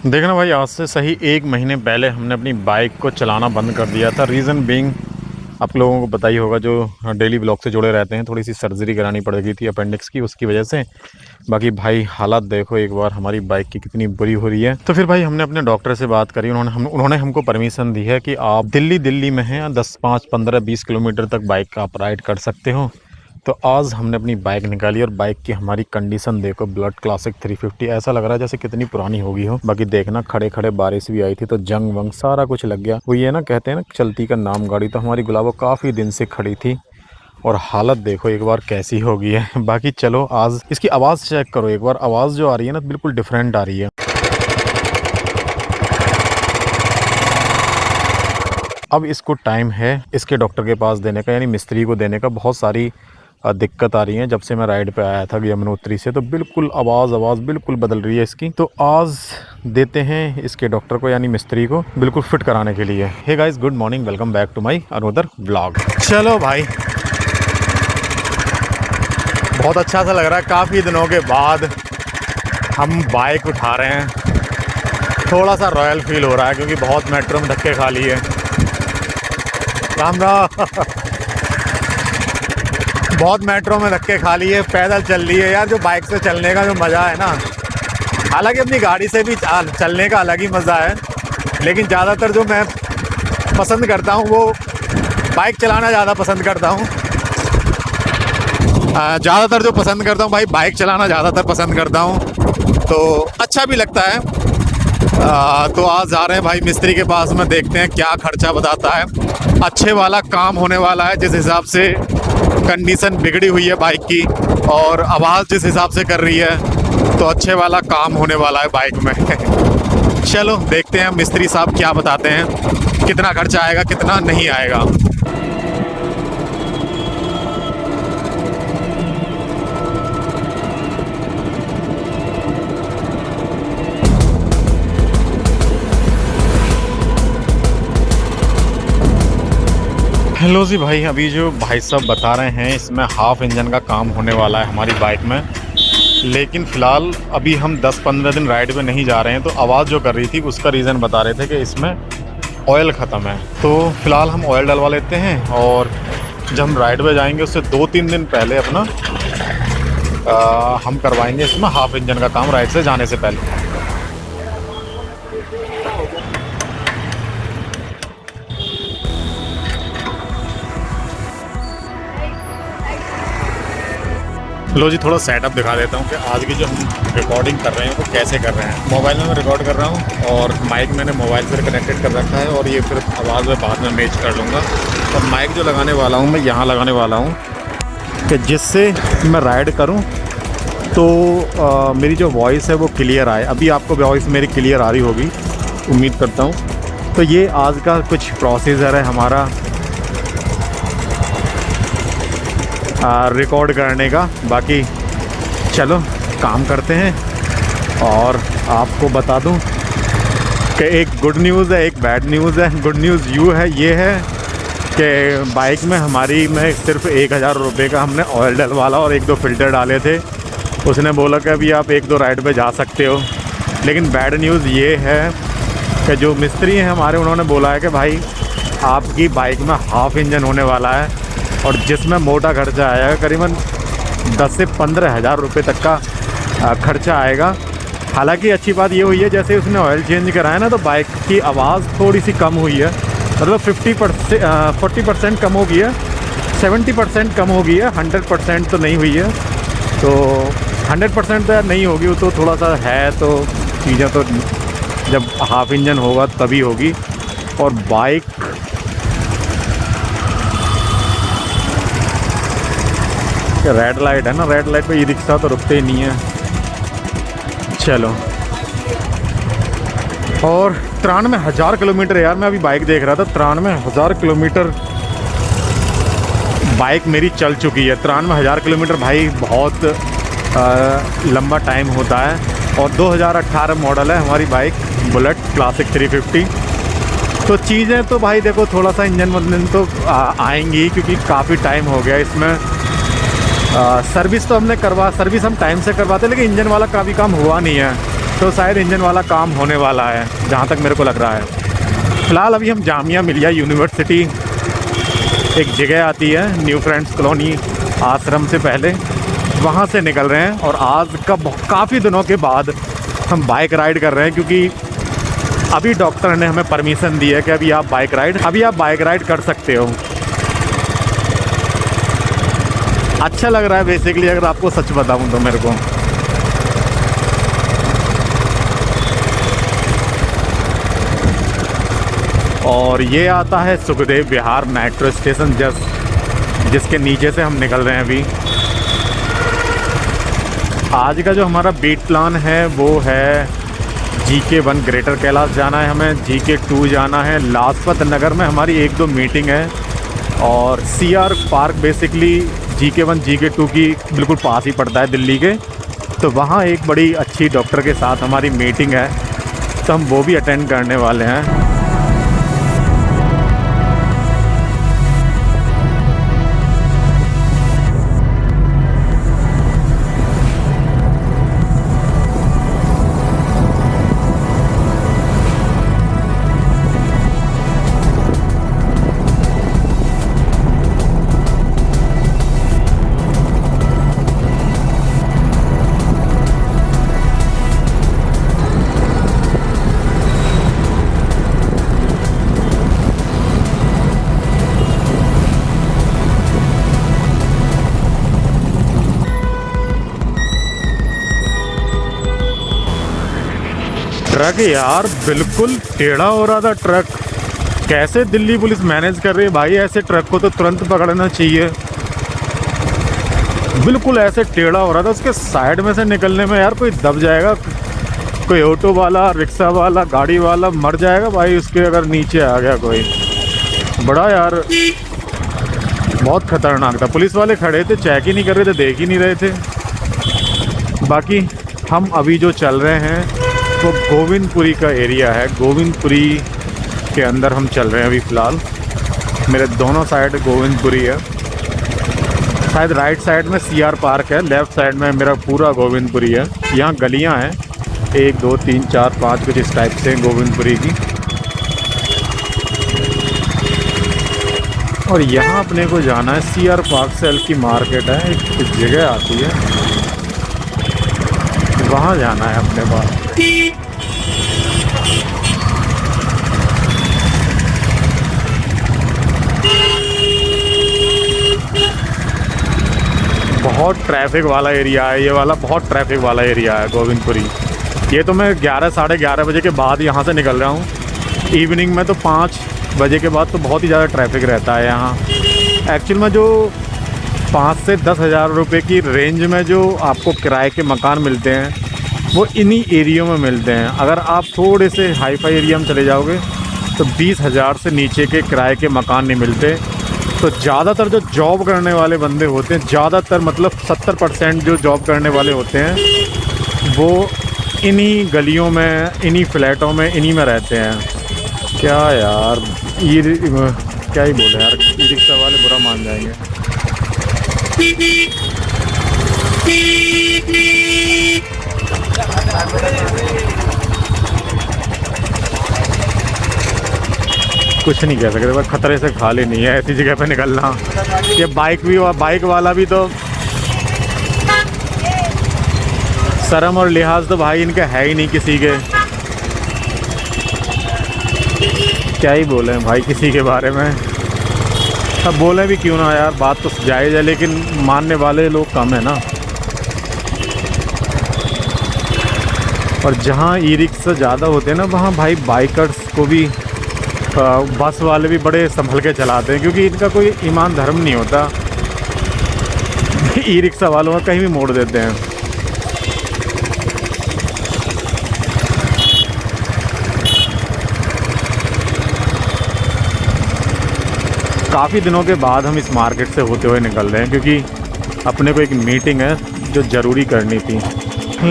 देखना भाई, आज से सही 1 महीने पहले हमने अपनी बाइक को चलाना बंद कर दिया था। रीज़न बीइंग आप लोगों को पता ही होगा, जो डेली ब्लॉग से जुड़े रहते हैं, थोड़ी सी सर्जरी करानी पड़ गई थी अपेंडिक्स की, उसकी वजह से। बाकी भाई हालात देखो एक बार हमारी बाइक की कितनी बुरी हो रही है। तो फिर भाई हमने अपने डॉक्टर से बात करी, उन्होंने हमको परमिशन दी है कि आप दिल्ली में हैं, 10, 5, 15, 20 किलोमीटर तक बाइक आप राइड कर सकते हो। तो आज हमने अपनी बाइक निकाली और बाइक की हमारी कंडीशन देखो, ब्लड क्लासिक 350, ऐसा लग रहा है जैसे कितनी पुरानी होगी हो। बाकी देखना, खड़े खड़े बारिश भी आई थी तो जंग वंग सारा कुछ लग गया। वो ये ना कहते हैं ना, चलती का नाम गाड़ी। तो हमारी गुलाबो काफ़ी दिन से खड़ी थी और हालत देखो एक बार कैसी हो गई है। बाकी चलो, आज इसकी आवाज़ चेक करो एक बार। आवाज़ जो आ रही है ना, बिल्कुल डिफरेंट आ रही है। अब इसको टाइम है इसके डॉक्टर के पास देने का, यानी मिस्त्री को देने का। बहुत सारी दिक्कत आ रही है जब से मैं राइड पे आया था यमुनोत्री से, तो बिल्कुल आवाज़ बिल्कुल बदल रही है इसकी। तो आज देते हैं इसके डॉक्टर को, यानी मिस्त्री को, बिल्कुल फिट कराने के लिए। Hey guys, good morning, welcome back to my another vlog. चलो भाई, बहुत अच्छा सा लग रहा है, काफ़ी दिनों के बाद हम बाइक उठा रहे हैं। थोड़ा सा रॉयल फील हो रहा है क्योंकि बहुत मेट्रो में धक्के खा लिए। राम राम। बहुत मेट्रो में धक्के खा लिए, पैदल चल लिए यार। जो बाइक से चलने का जो मज़ा है ना, हालांकि अपनी गाड़ी से भी चलने का अलग ही मज़ा है, लेकिन ज़्यादातर जो मैं पसंद करता हूँ वो बाइक चलाना ज़्यादा पसंद करता हूँ। ज़्यादातर जो पसंद करता हूँ भाई, बाइक चलाना ज़्यादातर पसंद करता हूँ, तो अच्छा भी लगता है। तो आज जा रहे हैं भाई मिस्त्री के पास में, देखते हैं क्या खर्चा बताता है। अच्छे वाला काम होने वाला है, जिस हिसाब से कंडीशन बिगड़ी हुई है बाइक की और आवाज़ जिस हिसाब से कर रही है, तो अच्छे वाला काम होने वाला है बाइक में। चलो देखते हैं मिस्त्री साहब क्या बताते हैं, कितना खर्चा आएगा कितना नहीं आएगा। हेलो जी भाई, अभी जो भाई साहब बता रहे हैं, इसमें हाफ इंजन का काम होने वाला है हमारी बाइक में। लेकिन फ़िलहाल अभी हम 10-15 दिन राइड पे नहीं जा रहे हैं। तो आवाज़ जो कर रही थी उसका रीज़न बता रहे थे कि इसमें ऑयल ख़त्म है। तो फ़िलहाल हम ऑयल डलवा लेते हैं और जब हम राइड पे जाएंगे उससे 2-3 दिन पहले अपना हम करवाएंगे इसमें हाफ इंजन का काम, राइड से जाने से पहले। लो जी, थोड़ा सेटअप दिखा देता हूँ कि आज की जो हम रिकॉर्डिंग कर रहे हैं वो कैसे कर रहे हैं। मोबाइल में मैं रिकॉर्ड कर रहा हूँ और माइक मैंने मोबाइल से कनेक्टेड कर रखा है, और ये फिर आवाज़ में बाद में मैच कर लूँगा। और माइक जो लगाने वाला हूँ मैं यहाँ लगाने वाला हूँ कि जिससे मैं राइड करूँ तो मेरी जो वॉइस है वो क्लियर आए। अभी आपको वॉइस मेरी क्लियर आ रही होगी, उम्मीद करता हूँ। तो ये आज का कुछ प्रोसीजर है हमारा रिकॉर्ड करने का। बाकी चलो काम करते हैं और आपको बता दूं कि एक गुड न्यूज़ है, एक बैड न्यूज़ है। गुड न्यूज़ ये है कि बाइक में हमारी में सिर्फ 1000 रुपये का हमने ऑयल डलवाला और 1-2 फ़िल्टर डाले थे। उसने बोला कि अभी आप 1-2 राइड पे जा सकते हो। लेकिन बैड न्यूज़ ये है कि जो मिस्त्री हैं हमारे, उन्होंने बोला है कि भाई आपकी बाइक में हाफ इंजन होने वाला है और जिसमें मोटा खर्चा आएगा, करीबन 10 से 15 हज़ार रुपये तक का खर्चा आएगा। हालांकि अच्छी बात ये हुई है, जैसे उसने ऑयल चेंज कराया ना, तो बाइक की आवाज़ थोड़ी सी कम हुई है। मतलब 40% कम हो गई है, 70% कम हो गई है, 100% तो नहीं हुई है। तो 100% तो नहीं होगी, वो तो थोड़ा सा है। तो चीज़ें तो जब हाफ इंजन होगा तभी होगी। और बाइक रेड लाइट है ना, रेड लाइट पे ई रिक्शा तो रुकते ही नहीं है। चलो, और 93,000 किलोमीटर यार, मैं अभी बाइक देख रहा था, 93,000 किलोमीटर बाइक मेरी चल चुकी है। 93,000 किलोमीटर भाई बहुत लंबा टाइम होता है। और 2018 मॉडल है हमारी बाइक, बुलेट क्लासिक 350। तो चीज़ें तो भाई देखो, थोड़ा सा इंजन बदलने तो आएंगी क्योंकि काफ़ी टाइम हो गया इसमें। सर्विस तो हमने सर्विस हम टाइम से करवाते, लेकिन इंजन वाला काफ़ी काम हुआ नहीं है। तो शायद इंजन वाला काम होने वाला है, जहाँ तक मेरे को लग रहा है। फ़िलहाल अभी हम जामिया मिलिया यूनिवर्सिटी, एक जगह आती है न्यू फ्रेंड्स कॉलोनी आश्रम से पहले, वहाँ से निकल रहे हैं। और आज का काफ़ी दिनों के बाद हम बाइक राइड कर रहे हैं, क्योंकि अभी डॉक्टर ने हमें परमिशन दी है कि अभी आप बाइक राइड कर सकते हो। अच्छा लग रहा है बेसिकली, अगर आपको सच बताऊं तो मेरे को। और ये आता है सुखदेव विहार मेट्रो स्टेशन, जिसके नीचे से हम निकल रहे हैं अभी। आज का जो हमारा बीट प्लान है वो है GK1 ग्रेटर कैलाश जाना है हमें, GK2 जाना है, लाजपत नगर में हमारी 1-2 मीटिंग है, और CR park basically GK1 GK2 की बिल्कुल पास ही पड़ता है दिल्ली के। तो वहाँ एक बड़ी अच्छी डॉक्टर के साथ हमारी मीटिंग है, तो हम वो भी अटेंड करने वाले हैं। ट्रक यार बिल्कुल टेढ़ा हो रहा था ट्रक। कैसे दिल्ली पुलिस मैनेज कर रही है भाई, ऐसे ट्रक को तो तुरंत पकड़ना चाहिए। बिल्कुल ऐसे टेढ़ा हो रहा था, उसके साइड में से निकलने में यार कोई दब जाएगा, कोई ऑटो वाला, रिक्शा वाला, गाड़ी वाला मर जाएगा भाई उसके अगर नीचे आ गया कोई। बड़ा यार बहुत खतरनाक था। पुलिस वाले खड़े थे, चेक ही नहीं कर रहे थे, देख ही नहीं रहे थे। बाकी हम अभी जो चल रहे हैं तो गोविंदपुरी का एरिया है, गोविंदपुरी के अंदर हम चल रहे हैं अभी फ़िलहाल। मेरे दोनों साइड गोविंदपुरी है, शायद राइट साइड में CR पार्क है, लेफ़्ट साइड में मेरा पूरा गोविंदपुरी है। यहाँ गलियाँ हैं 1 2 3 4 5 कुछ इस टाइप से गोविंदपुरी की। और यहाँ अपने को जाना है CR पार्क से की मार्केट है, एक जगह आती है, वहाँ जाना है अपने पास। बहुत ट्रैफिक वाला एरिया है ये वाला, बहुत ट्रैफिक वाला एरिया है गोविंदपुरी। ये तो मैं 11 साढ़े 11 बजे के बाद यहाँ से निकल रहा हूँ। इवनिंग में तो 5 बजे के बाद तो बहुत ही ज़्यादा ट्रैफिक रहता है यहाँ। एक्चुअल में जो 5 से 10 हज़ार रुपये की रेंज में जो आपको किराए के मकान मिलते हैं वो इन्हीं एरियो में मिलते हैं। अगर आप थोड़े से हाई फाई एरिया में चले जाओगे तो 20,000 से नीचे के किराए के मकान नहीं मिलते। तो ज़्यादातर जो जॉब करने वाले बंदे होते हैं, ज़्यादातर मतलब 70% जो जॉब करने वाले होते हैं वो इन्हीं गलियों में, इन्हीं फ्लैटों में, इन्हीं में रहते हैं। क्या यार क्या ही बोले यार, ई रिक्शा वाले बुरा मान जाएंगे। कुछ नहीं कह सकते, बस खतरे से खाली नहीं है ऐसी जगह पे निकलना। ये बाइक वाला भी तो शर्म और लिहाज तो भाई इनका है ही नहीं किसी के। क्या ही बोले भाई किसी के बारे में। अब बोले भी क्यों ना यार, बात तो जायज़ है लेकिन मानने वाले लोग कम है ना। और जहाँ ई रिक्शा ज़्यादा होते हैं ना, वहाँ भाई बाइकर्स को भी बस वाले भी बड़े संभल के चलाते हैं, क्योंकि इनका कोई ईमान धर्म नहीं होता। ई रिक्शा वालों का कहीं भी मोड़ देते हैं। काफ़ी दिनों के बाद हम इस मार्केट से होते हुए निकल रहे हैं, क्योंकि अपने को एक मीटिंग है जो ज़रूरी करनी थी।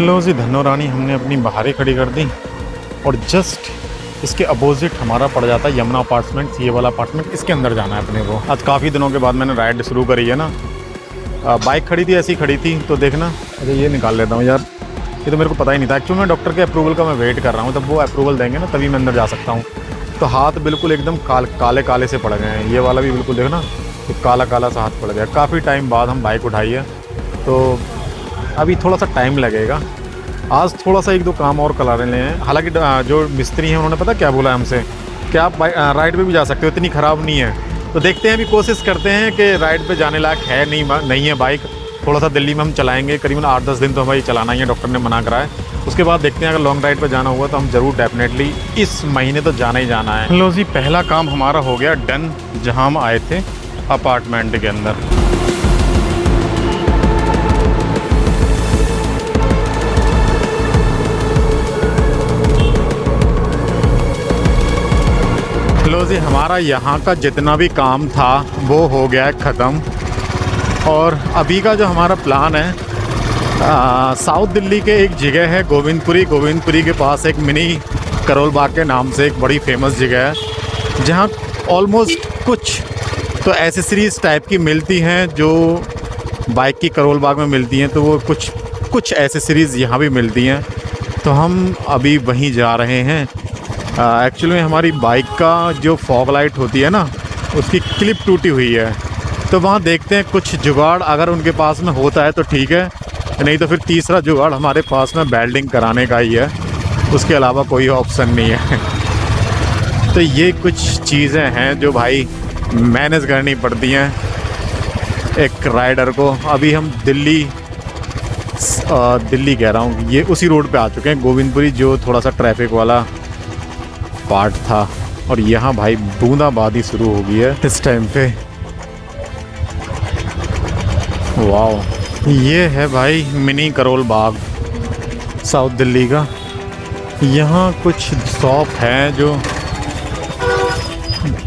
लो जी धनो रानी, हमने अपनी बाहर खड़ी कर दी और जस्ट इसके अपोजिट हमारा पड़ जाता है यमुना अपार्टमेंट्स। ये वाला अपार्टमेंट, इसके अंदर जाना है अपने को। आज काफ़ी दिनों के बाद मैंने राइड शुरू करी है ना। बाइक खड़ी थी, ऐसी खड़ी थी तो देखना। अच्छा ये निकाल लेता हूँ यार, ये तो मेरे को पता ही नहीं था एक्चुअली। मैं डॉक्टर के अप्रूवल का मैं वेट कर रहा हूँ, तब वो अप्रूवल देंगे ना तभी मैं अंदर जा सकता हूँ। तो हाथ बिल्कुल एकदम काले काले से पड़ गए हैं, ये वाला भी बिल्कुल देखो ना, तो काला काला सा हाथ पड़ गया। काफ़ी टाइम बाद हम बाइक उठाई है, तो अभी थोड़ा सा टाइम लगेगा। आज थोड़ा सा 1-2 काम और करा रहे हैं। हालांकि जो मिस्त्री हैं उन्होंने पता क्या बोला हमसे कि आप राइड पे भी जा सकते हो, इतनी ख़राब नहीं है। तो देखते हैं, अभी कोशिश करते हैं कि राइड पे जाने लायक है नहीं है बाइक। थोड़ा सा दिल्ली में हम चलाएंगे, करीबन 8-10 दिन तो हमारी चलाना ही है, डॉक्टर ने मना करा है। उसके बाद देखते हैं, अगर लॉन्ग राइड पे जाना हुआ तो हम ज़रूर डेफिनेटली इस महीने तो जाना ही जाना है। लो जी, पहला काम हमारा हो गया डन, जहाँ हम आए थे अपार्टमेंट के अंदर। लो जी, हमारा यहाँ का जितना भी काम था वो हो गया है ख़त्म। और अभी का जो हमारा प्लान है, साउथ दिल्ली के एक जगह है गोविंदपुरी के पास एक मिनी करोल बाग के नाम से एक बड़ी फेमस जगह है, जहाँ ऑलमोस्ट कुछ तो एसेसरीज़ टाइप की मिलती हैं जो बाइक की करोल बाग में मिलती हैं, तो वो कुछ एसेसरीज़ यहाँ भी मिलती हैं। तो हम अभी वहीं जा रहे हैं। एक्चुअली में हमारी बाइक का जो फॉग लाइट होती है ना, उसकी क्लिप टूटी हुई है, तो वहाँ देखते हैं कुछ जुगाड़ अगर उनके पास में होता है तो ठीक है, नहीं तो फिर तीसरा जुगाड़ हमारे पास में वेल्डिंग कराने का ही है, उसके अलावा कोई ऑप्शन नहीं है। तो ये कुछ चीज़ें हैं जो भाई मैनेज करनी पड़ती हैं एक राइडर को। अभी हम दिल्ली कह रहा हूँ, ये उसी रोड पे आ चुके हैं, गोविंदपुरी, जो थोड़ा सा ट्रैफिक वाला पार्ट था। और यहाँ भाई बूंदाबांदी शुरू हो गई है इस टाइम पे। वाह, ये है भाई मिनी करोल बाग साउथ दिल्ली का। यहाँ कुछ शॉप हैं जो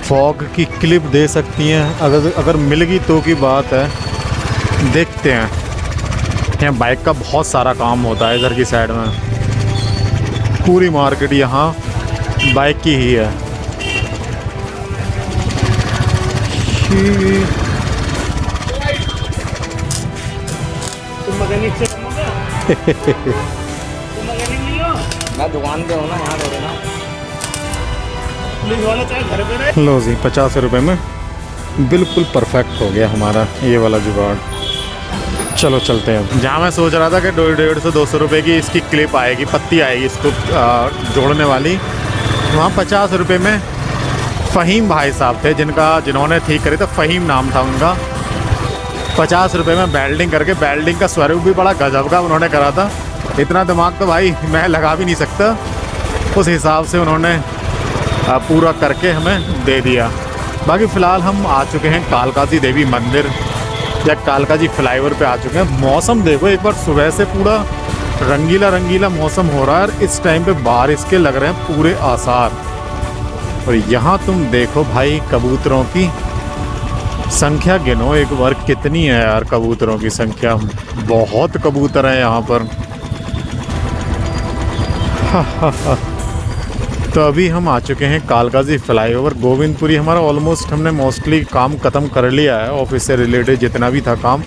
फॉग की क्लिप दे सकती हैं, अगर मिल गई तो की बात है, देखते हैं। यहाँ बाइक का बहुत सारा काम होता है इधर की साइड में, पूरी मार्केट यहाँ बाइक की ही है। तुम मैकेनिक से मैं दुकान पे हूँ ना, यहाँ पे ना पुलिस वाला चाहे घर पे रहे। लो जी, 50 रुपये में बिल्कुल परफेक्ट हो गया हमारा ये वाला जुगाड़। चलो चलते हैं। जहाँ मैं सोच रहा था कि 150-200 रुपये की इसकी क्लिप आएगी, पत्ती आएगी इसको जोड़ने वाली, वहाँ 50 रुपये में फ़हीम भाई साहब थे जिन्होंने ठीक करे थे, फ़हीम नाम था उनका। 50 रुपये में वेल्डिंग करके, वेल्डिंग का स्वरूप भी बड़ा गजब का उन्होंने करा था। इतना दिमाग तो भाई मैं लगा भी नहीं सकता, उस हिसाब से उन्होंने पूरा करके हमें दे दिया। बाकी फ़िलहाल हम आ चुके हैं कालकाजी देवी मंदिर या कालकाजी फ्लाईओवर पे आ चुके हैं। मौसम देखो एक बार, सुबह से पूरा रंगीला मौसम हो रहा है और इस टाइम पे बारिश के लग रहे हैं पूरे आसार। और यहाँ तुम देखो भाई कबूतरों की संख्या गिनो एक बार, कितनी है यार कबूतरों की संख्या, बहुत कबूतर हैं यहाँ पर। तो अभी हम आ चुके हैं कालकाजी फ्लाईओवर गोविंदपुरी। हमारा ऑलमोस्ट हमने मोस्टली काम ख़त्म कर लिया है, ऑफिस से रिलेटेड जितना भी था काम।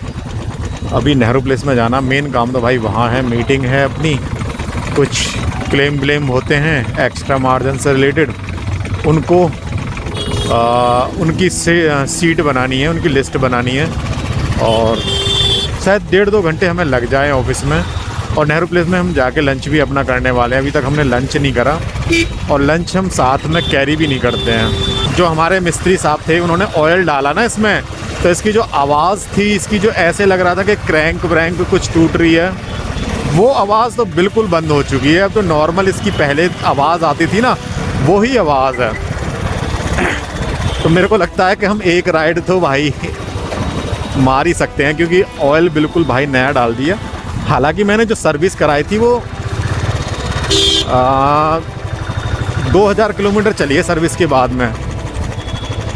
अभी नेहरू प्लेस में जाना, मेन काम तो भाई वहाँ है, मीटिंग है अपनी, कुछ क्लेम होते हैं एक्स्ट्रा मार्जिन से रिलेटेड, उनको उनकी सीट बनानी है, उनकी लिस्ट बनानी है। और शायद 1.5-2 घंटे हमें लग जाए ऑफिस में। और नेहरू प्लेस में हम जाके लंच भी अपना करने वाले हैं। अभी तक हमने लंच नहीं करा और लंच हम साथ में कैरी भी नहीं करते हैं। जो हमारे मिस्त्री साहब थे उन्होंने ऑयल डाला ना इसमें, तो इसकी जो आवाज़ थी, इसकी जो ऐसे लग रहा था कि क्रैंक व्रैंक कुछ टूट रही है, वो आवाज़ तो बिल्कुल बंद हो चुकी है। अब तो नॉर्मल इसकी पहले आवाज़ आती थी ना, वही आवाज़ है। तो मेरे को लगता है कि हम एक राइड तो भाई मार ही सकते हैं, क्योंकि ऑयल बिल्कुल भाई नया डाल दिया। हालांकि मैंने जो सर्विस कराई थी वो 2000 किलोमीटर चली है सर्विस के बाद में,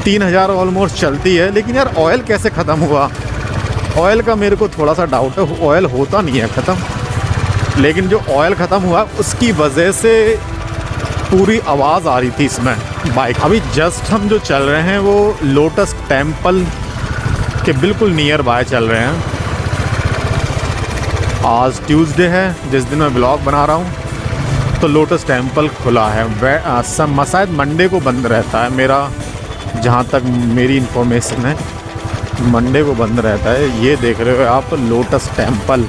3000 ऑलमोस्ट चलती है। लेकिन यार ऑयल कैसे ख़त्म हुआ, ऑयल का मेरे को थोड़ा सा डाउट है। ऑयल होता नहीं है ख़त्म, लेकिन जो ऑयल ख़त्म हुआ उसकी वजह से पूरी आवाज़ आ रही थी इसमें बाइक। अभी जस्ट हम जो चल रहे हैं वो लोटस टेम्पल के बिल्कुल नियर बाय चल रहे हैं। आज ट्यूसडे है, जिस दिन मैं ब्लॉग बना रहा हूँ, तो लोटस टेम्पल खुला है। शायद मंडे को बंद रहता है, मेरा जहाँ तक मेरी इन्फॉर्मेशन है मंडे को बंद रहता है। ये देख रहे हो आप लोटस टेम्पल।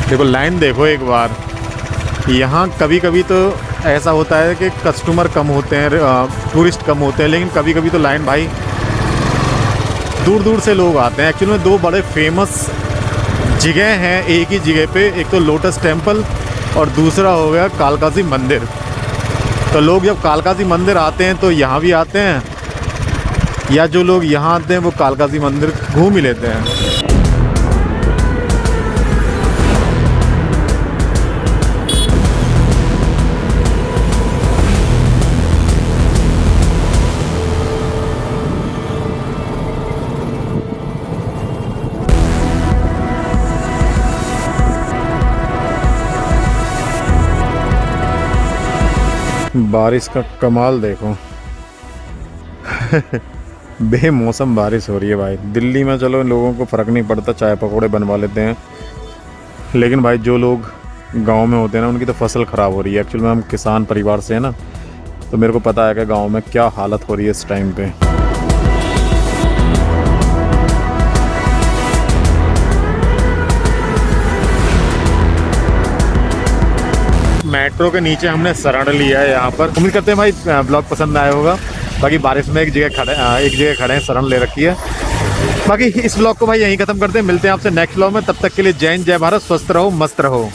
देखो लाइन देखो एक बार। यहाँ कभी कभी तो ऐसा होता है कि कस्टमर कम होते हैं, टूरिस्ट कम होते हैं, लेकिन कभी कभी तो लाइन भाई दूर दूर से लोग आते हैं। एक्चुअली में दो बड़े फेमस जगह हैं एक ही जगह पे, एक तो लोटस टेम्पल और दूसरा हो गया कालकाजी मंदिर। तो लोग जब कालकाजी मंदिर आते हैं तो यहाँ भी आते हैं, या जो लोग यहाँ आते हैं वो कालकाजी मंदिर घूम ही लेते हैं। बारिश का कमाल देखो। बेमौसम बारिश हो रही है भाई। दिल्ली में चलो लोगों को फ़र्क नहीं पड़ता, चाय पकौड़े बनवा लेते हैं, लेकिन भाई जो लोग गांव में होते हैं ना उनकी तो फसल ख़राब हो रही है। एक्चुअली में हम किसान परिवार से हैं ना, तो मेरे को पता है कि गांव में क्या हालत हो रही है इस टाइम पे। मेट्रो के नीचे हमने शरण लिया है यहाँ पर। उम्मीद करते हैं भाई ब्लॉग पसंद आया होगा। बाकी बारिश में एक जगह खड़े हैं, शरण ले रखी है। बाकी इस ब्लॉग को भाई यहीं ख़त्म करते हैं। मिलते हैं आपसे नेक्स्ट ब्लॉग में, तब तक के लिए जय हिंद, जय भारत, स्वस्थ रहो, मस्त रहो।